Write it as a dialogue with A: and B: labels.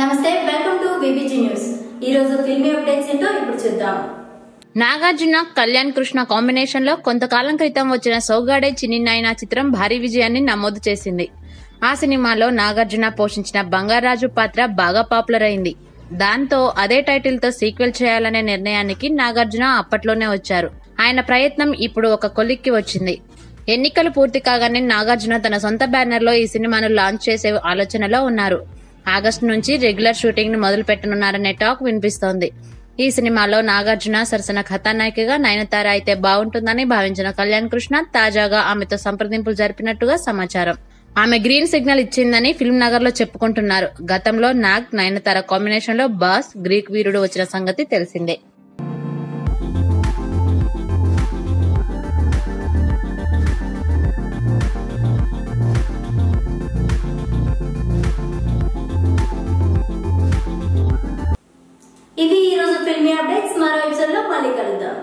A: నమస్తే, welcome to VBG news. ఈ రోజు ఫిల్మీ అప్డేట్స్ ఏంటో ఇప్పుడు చూద్దాం.
B: నాగార్జున కళ్యాణ్ కృష్ణ కాంబినేషన్ లో కొంతకాలం క్రితం వచ్చిన సోగ్గాడే చిన్ని నాయనా చిత్రం భారీ విజయాన్ని నమోదు చేసింది. ఆ సినిమాలో నాగార్జున పోషించిన బంగారాజు పాత్ర బాగా పాపులర్ అయింది. దాంతో అదే టైటిల్ తో సీక్వెల్ చేయాలనే నిర్ణయానికి నాగార్జున అప్పట్లోనే వచ్చారు. ఆయన ప్రయత్నం ఇప్పుడు ఒక కొలిక్కి వచ్చింది. ఎన్నికలు పూర్తి కాగానే నాగార్జున తన సొంత బ్యానర్ లో ఈ సినిమాను లాంచ్ చేసే ఆలోచనలో ఉన్నారు. ఆగస్టు నుంచి రెగ్యులర్ షూటింగ్ ను మొదలు పెట్టనున్నారనే టాక్ వినిపిస్తోంది. ఈ సినిమాలో నాగార్జున సరసన కథానాయికగా నయనతార అయితే బాగుంటుందని భావించిన కళ్యాణ్ కృష్ణ తాజాగా ఆమెతో సంప్రదింపులు జరిపినట్టుగా సమాచారం. ఆమె గ్రీన్ సిగ్నల్ ఇచ్చిందని ఫిల్మ్ నగర్ లో చెప్పుకుంటున్నారు. గతంలో నాగ్ నయనతార కాంబినేషన్ లో బాస్, గ్రీక్ వీరుడు వచ్చిన సంగతి తెలిసిందే.
A: ఇవి ఈ రోజు ఫిల్మీ అప్డేట్స్. మరో ఎపిసోడ్ లో మళ్ళీ కలుద్దాం.